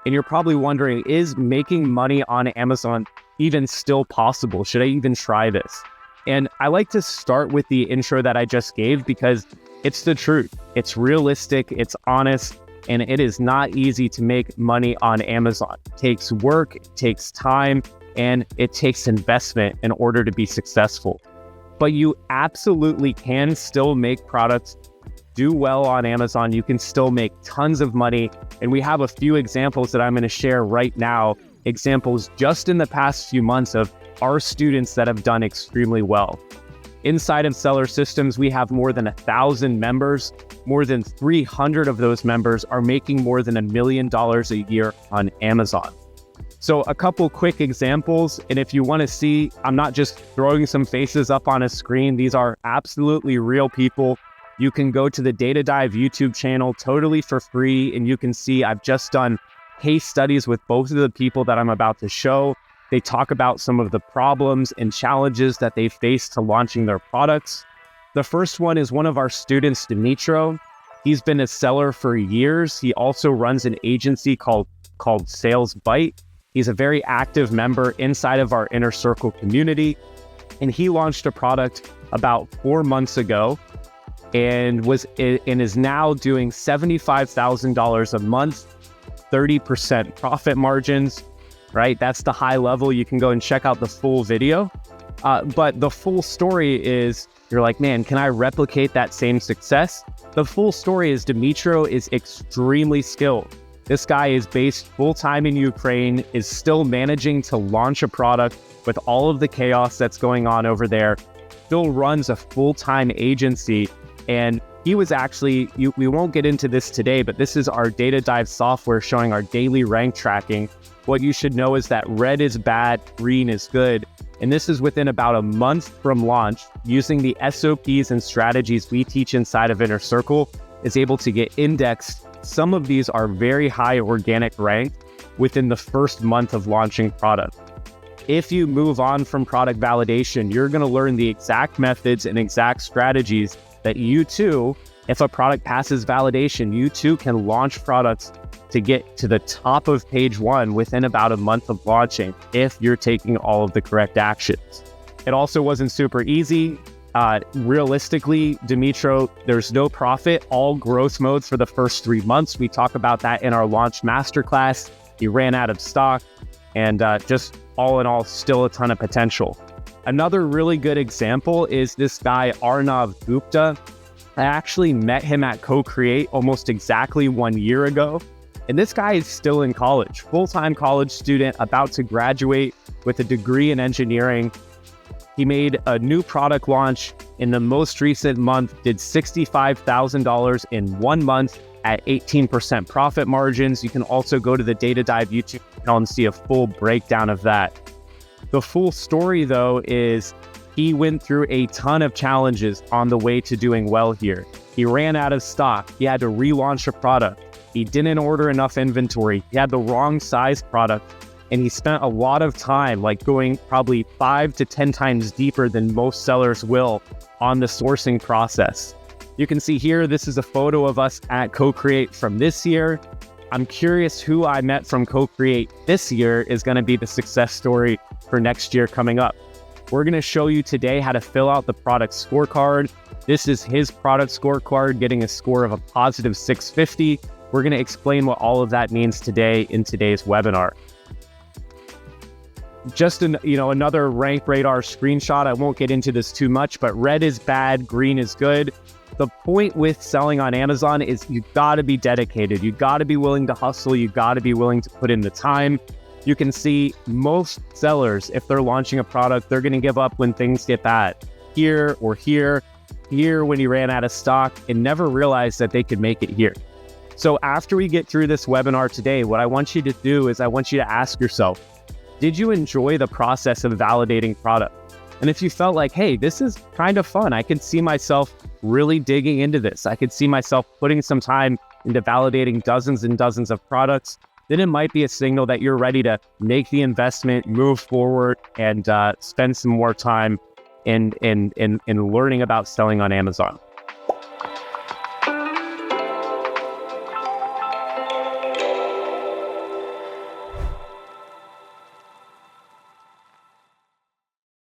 And you're probably wondering, is making money on Amazon even still possible? Should I even try this? And I like to start with the intro that I just gave because it's the truth. It's realistic, it's honest, and it is not easy to make money on Amazon. It takes work, it takes time, and it takes investment in order to be successful. But you absolutely can still make products do well on Amazon. You can still make tons of money. And we have a few examples that I'm going to share right now, examples just in the past few months of our students that have done extremely well. Inside of Seller Systems, we have more than 1,000 members. More than 300 of those members are making more than $1 million a year on Amazon. So a couple quick examples, and if you want to see, I'm not just throwing some faces up on a screen. These are absolutely real people. You can go to the Data Dive YouTube channel totally for free, and you can see I've just done case studies with both of the people that I'm about to show. They talk about some of the problems and challenges that they face to launching their products. The first one is one of our students, Dimitro. He's been a seller for years. He also runs an agency called Sales Bite. He's a very active member inside of our Inner Circle community. And he launched a product about 4 months ago and is now doing $75,000 a month, 30% profit margins, right? That's the high level. You can go and check out the full video. But the full story is, you're like, man, can I replicate that same success? The full story is Dimitro is extremely skilled. This guy is based full-time in Ukraine, is still managing to launch a product with all of the chaos that's going on over there, still runs a full-time agency. And he was actually, we won't get into this today, but this is our Data Dive software showing our daily rank tracking. What you should know is that red is bad, green is good. And this is within about a month from launch, using the SOPs and strategies we teach inside of Inner Circle, is able to get indexed. Some of these are very high organic rank within the first month of launching product. If you move on from product validation, you're going to learn the exact methods and exact strategies that you too, if a product passes validation, you too can launch products to get to the top of page one within about a month of launching if you're taking all of the correct actions. It also wasn't super easy. Realistically, Dimitro, there's no profit, all growth mode for the first 3 months. We talk about that in our launch masterclass. He ran out of stock and just all in all, still a ton of potential. Another really good example is this guy, Arnav Gupta. I actually met him at Co-Create almost exactly 1 year ago. And this guy is still in college, full-time college student, about to graduate with a degree in engineering. He made a new product launch in the most recent month, did $65,000 in 1 month at 18% profit margins. You can also go to the Data Dive YouTube channel and see a full breakdown of that. The full story, though, is he went through a ton of challenges on the way to doing well here. He ran out of stock. He had to relaunch a product. He didn't order enough inventory. He had the wrong size product. And he spent a lot of time, like going probably 5 to 10 times deeper than most sellers will on the sourcing process. You can see here, this is a photo of us at Co-Create from this year. I'm curious who I met from Co-Create this year is going to be the success story for next year coming up. We're going to show you today how to fill out the product scorecard. This is his product scorecard, getting a score of a positive 650. We're going to explain what all of that means today in today's webinar. Just another Rank Radar screenshot. I won't get into this too much, but red is bad, green is good. The point with selling on Amazon is you've got to be dedicated. You've got to be willing to hustle. You've got to be willing to put in the time. You can see most sellers, if they're launching a product, they're going to give up when things get bad. Here or here when he ran out of stock, and never realized that they could make it here. So after we get through this webinar today, what I want you to do is I want you to ask yourself, did you enjoy the process of validating product? And if you felt like, hey, this is kind of fun, I could see myself really digging into this. I could see myself putting some time into validating dozens and dozens of products, then it might be a signal that you're ready to make the investment, move forward, and spend some more time in learning about selling on Amazon.